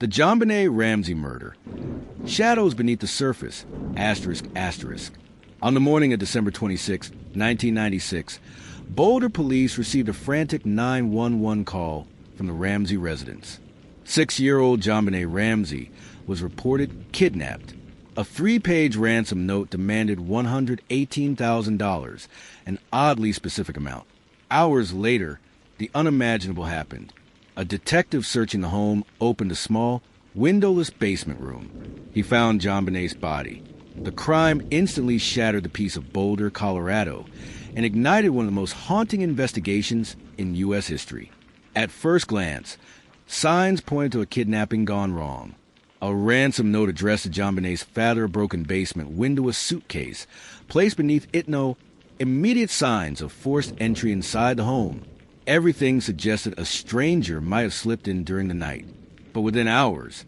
The JonBenet Ramsey murder. Shadows beneath the surface. Asterisk, asterisk. On the morning of December 26, 1996, Boulder police received a frantic 911 call from the Ramsey residence. 6-year-old JonBenet Ramsey was reported kidnapped. A 3-page ransom note demanded $118,000, an oddly specific amount. Hours later, the unimaginable happened. A detective searching the home opened a small, windowless basement room. He found JonBenet's body. The crime instantly shattered the peace of Boulder, Colorado, and ignited one of the most haunting investigations in U.S. history. At first glance, signs pointed to a kidnapping gone wrong. A ransom note addressed to JonBenet's fathom-broken basement windowless suitcase, placed beneath it no immediate signs of forced entry inside the home. Everything suggested a stranger might have slipped in during the night. But within hours,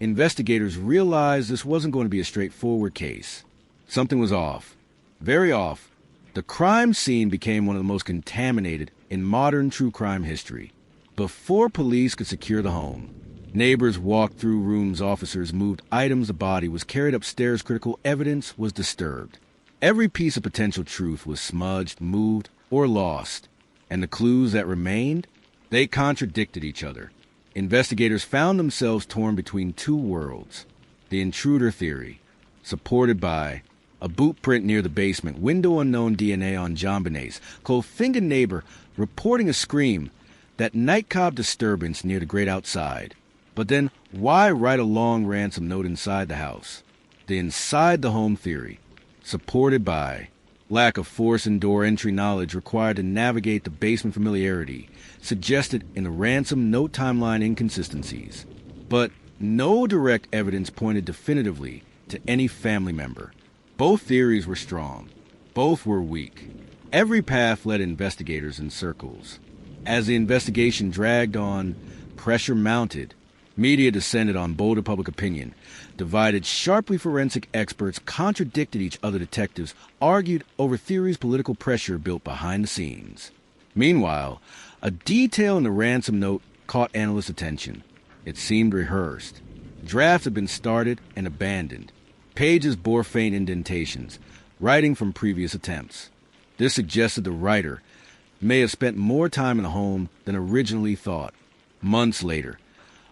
investigators realized this wasn't going to be a straightforward case. Something was off. Very off. The crime scene became one of the most contaminated in modern true crime history. Before police could secure the home, neighbors walked through rooms, officers moved items, the body was carried upstairs, critical evidence was disturbed. Every piece of potential truth was smudged, moved, or lost. And the clues that remained? They contradicted each other. Investigators found themselves torn between two worlds. The intruder theory, supported by a boot print near the basement, window unknown DNA on JonBenet's, cold-fingered neighbor reporting a scream, that nightclub disturbance near the grate outside. But then, why write a long ransom note inside the house? The inside-the-home theory, supported by lack of force and door entry knowledge required to navigate the basement familiarity, suggested in the ransom note timeline inconsistencies. But no direct evidence pointed definitively to any family member. Both theories were strong. Both were weak. Every path led investigators in circles. As the investigation dragged on, pressure mounted. Media descended on Boulder public opinion. Divided sharply forensic experts contradicted each other. Detectives argued over theories political pressure built behind the scenes. Meanwhile, a detail in the ransom note caught analysts' attention. It seemed rehearsed. Drafts had been started and abandoned. Pages bore faint indentations, writing from previous attempts. This suggested the writer may have spent more time in the home than originally thought. Months later,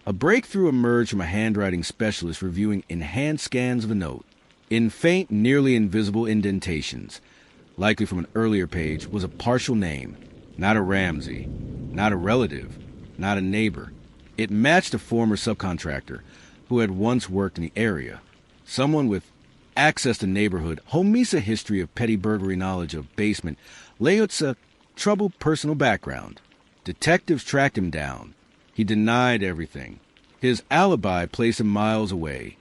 a breakthrough emerged from a handwriting specialist reviewing enhanced scans of the note. In faint, nearly invisible indentations, likely from an earlier page, was a partial name. Not a Ramsey, not a relative, not a neighbor. It matched a former subcontractor who had once worked in the area. Someone with access to neighborhood, homisa history of petty burglary knowledge of basement, layouts a troubled personal background. Detectives tracked him down. He denied everything. His alibi placed him miles away,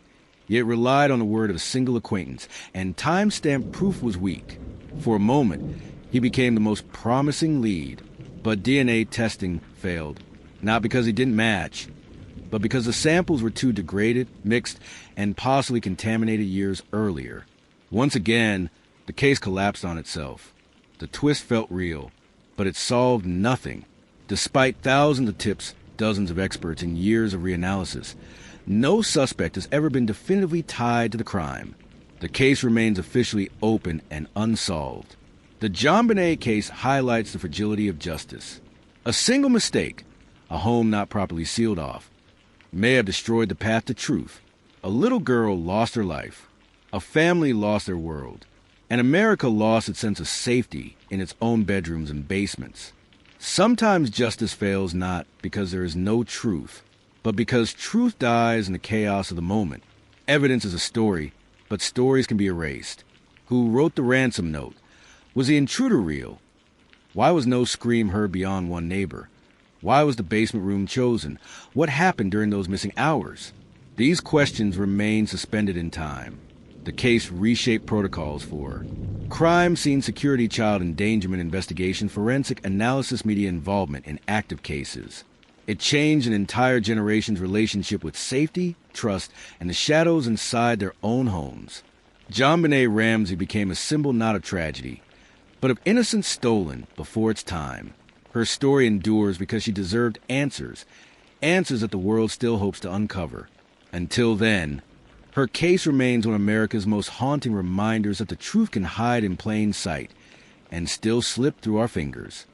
yet relied on the word of a single acquaintance, and time-stamped proof was weak. For a moment, he became the most promising lead, but DNA testing failed. Not because he didn't match, but because the samples were too degraded, mixed, and possibly contaminated years earlier. Once again, the case collapsed on itself. The twist felt real, but it solved nothing. Despite thousands of tips, dozens of experts, and years of reanalysis, no suspect has ever been definitively tied to the crime. The case remains officially open and unsolved. The JonBenet case highlights the fragility of justice. A single mistake, a home not properly sealed off, may have destroyed the path to truth. A little girl lost her life. A family lost their world. And America lost its sense of safety in its own bedrooms and basements. Sometimes justice fails not because there is no truth, but because truth dies in the chaos of the moment. Evidence is a story, but stories can be erased. Who wrote the ransom note? Was the intruder real? Why was no scream heard beyond one neighbor? Why was the basement room chosen? What happened during those missing hours? These questions remain suspended in time. The case reshaped protocols for crime scene security, child endangerment investigation, forensic analysis, media involvement in active cases. It changed an entire generation's relationship with safety, trust, and the shadows inside their own homes. JonBenet Ramsey became a symbol not of tragedy, but of innocence stolen before its time. Her story endures because she deserved answers answers that the world still hopes to uncover. Until then, her case remains one of America's most haunting reminders that the truth can hide in plain sight and still slip through our fingers.